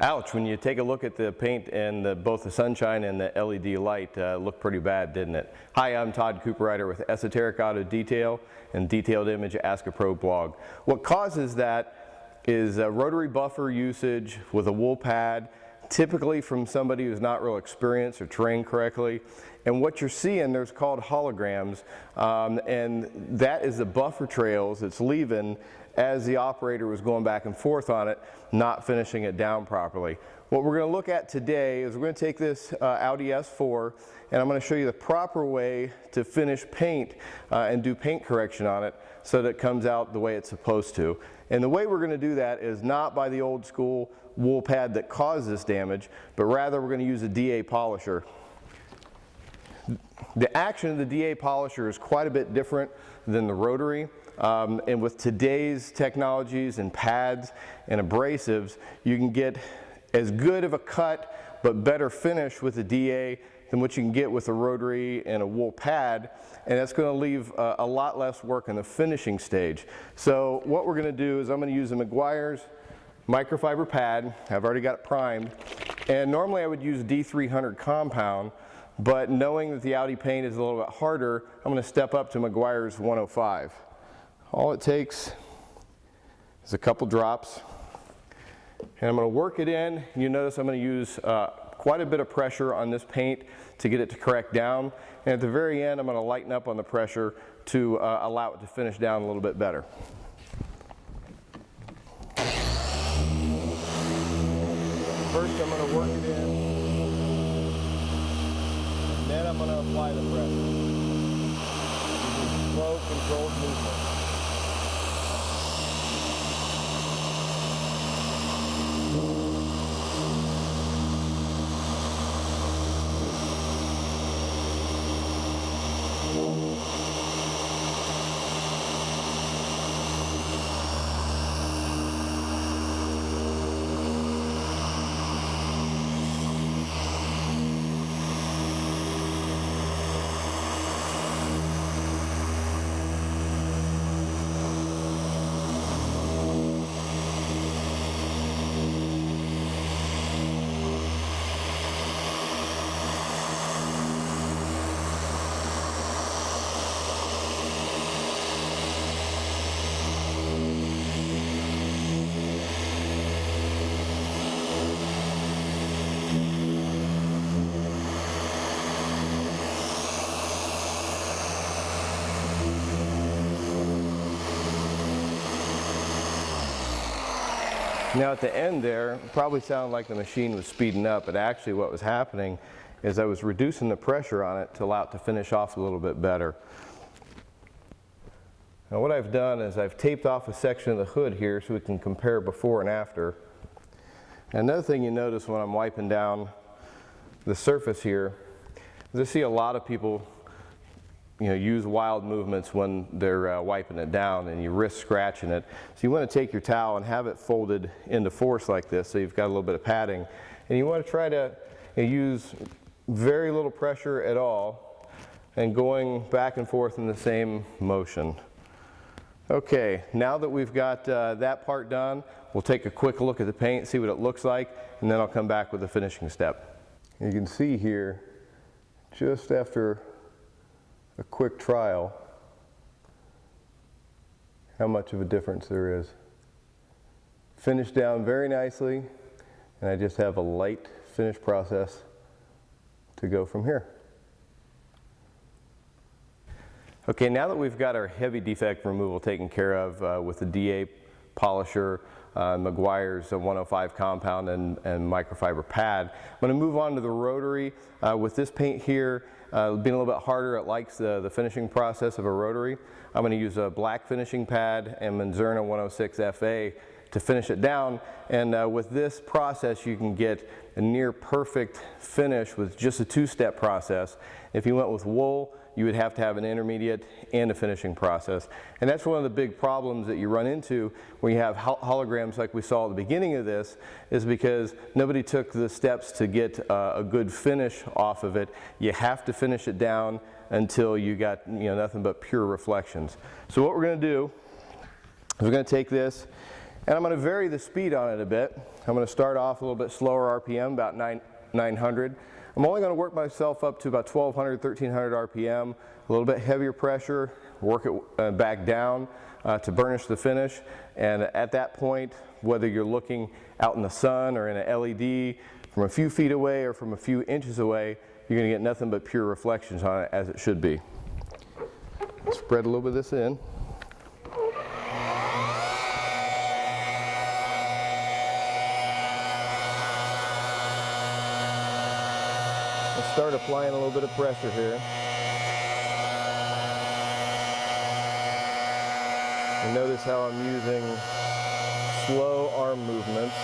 Ouch, when you take a look at the paint and both the sunshine and the LED light looked pretty bad, didn't it? Hi, I'm Todd, Cooperider with Esoteric Auto Detail and Detailed Image Ask a Pro blog. What causes that is rotary buffer usage with a wool pad, typically from somebody who's not real experienced or trained correctly. And what you're seeing, there's called holograms, and that is the buffer trails it's leaving as the operator was going back and forth on it, not finishing it down properly. What we're going to look at today is we're going to take this Audi S4 and I'm going to show you the proper way to finish paint and do paint correction on it so that it comes out the way it's supposed to. And the way we're going to do that is not by the old school wool pad that caused this damage, but rather we're going to use a DA polisher. The action of the DA polisher is quite a bit different than the rotary. And with today's technologies and pads and abrasives, you can get as good of a cut but better finish with the DA than what you can get with a rotary and a wool pad, and that's going to leave a lot less work in the finishing stage. So what we're going to do is I'm going to use the Meguiar's microfiber pad. I've already got it primed, and normally I would use D300 compound, but knowing that the Audi paint is a little bit harder, I'm going to step up to Meguiar's 105. All it takes is a couple drops, and I'm going to work it in. You notice I'm going to use quite a bit of pressure on this paint to get it to correct down, and at the very end I'm going to lighten up on the pressure to allow it to finish down a little bit better. First I'm going to work it in, and then I'm going to apply the pressure. Slow, controlled movement. Now at the end there, it probably sounded like the machine was speeding up, but actually what was happening is I was reducing the pressure on it to allow it to finish off a little bit better. Now what I've done is I've taped off a section of the hood here so we can compare before and after. And another thing you notice when I'm wiping down the surface here is I see a lot of people use wild movements when they're wiping it down, and you risk scratching it. So you want to take your towel and have it folded into force like this so you've got a little bit of padding. And you want to try to use very little pressure at all and going back and forth in the same motion. Okay, now that we've got that part done, we'll take a quick look at the paint, see what it looks like, and then I'll come back with the finishing step. You can see here, just after a quick trial, how much of a difference there is. Finished down very nicely, and I just have a light finish process to go from here. Okay, now that we've got our heavy defect removal taken care of with the DA polisher, Meguiar's 105 compound and microfiber pad, I'm going to move on to the rotary. With this paint here being a little bit harder, it likes the finishing process of a rotary. I'm going to use a black finishing pad and Manzurna 106 FA to finish it down, and with this process you can get a near perfect finish with just a two-step process. If you went with wool, you would have to have an intermediate and a finishing process. And that's one of the big problems that you run into when you have holograms like we saw at the beginning of this, is because nobody took the steps to get a good finish off of it. You have to finish it down until you got nothing but pure reflections. So what we're going to do is we're going to take this And I'm going to vary the speed on it a bit. I'm going to start off a little bit slower RPM, about 900. I'm only going to work myself up to about 1200, 1300 RPM, a little bit heavier pressure, work it back down to burnish the finish. And at that point, whether you're looking out in the sun or in an LED, from a few feet away or from a few inches away, you're going to get nothing but pure reflections on it, as it should be. Spread a little bit of this in. Let's start applying a little bit of pressure here. And notice how I'm using slow arm movements.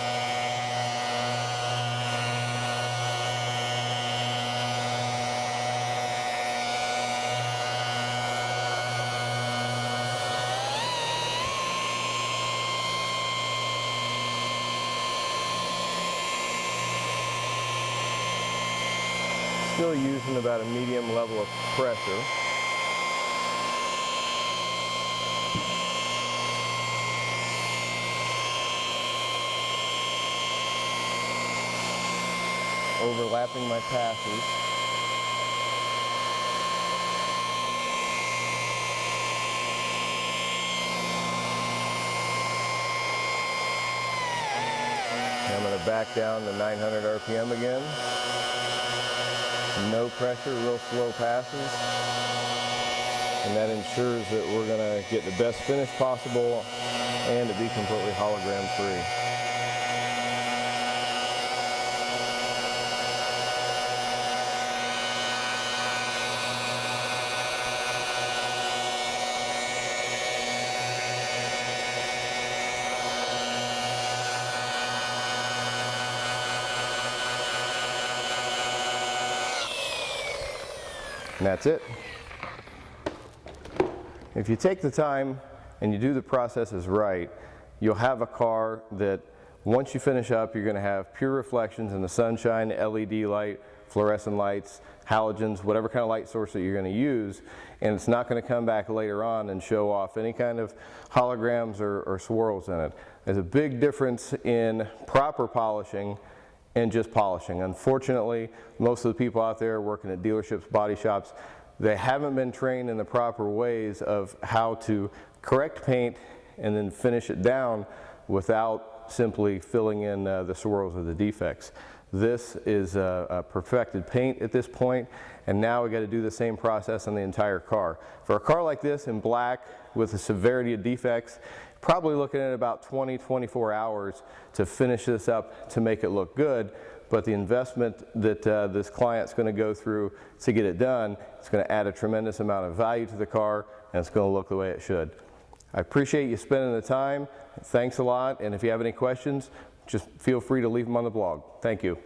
Still using about a medium level of pressure. Overlapping my passes. And I'm going to back down to 900 RPM again. No pressure, real slow passes. And that ensures that we're going to get the best finish possible and to be completely hologram free. And that's it. If you take the time and you do the processes right, you'll have a car that once you finish up, you're going to have pure reflections in the sunshine, LED light, fluorescent lights, halogens, whatever kind of light source that you're going to use, and it's not going to come back later on and show off any kind of holograms or swirls in it. There's a big difference in proper polishing and just polishing. Unfortunately, most of the people out there working at dealerships, body shops, they haven't been trained in the proper ways of how to correct paint and then finish it down without simply filling in the swirls or the defects. This is a perfected paint at this point, and now we got to do the same process on the entire car. For a car like this in black with the severity of defects, probably looking at about 20-24 hours to finish this up to make it look good, but the investment that this client's going to go through to get it done, it's going to add a tremendous amount of value to the car, and it's going to look the way it should. I appreciate you spending the time. Thanks a lot, and if you have any questions, just feel free to leave them on the blog. Thank you.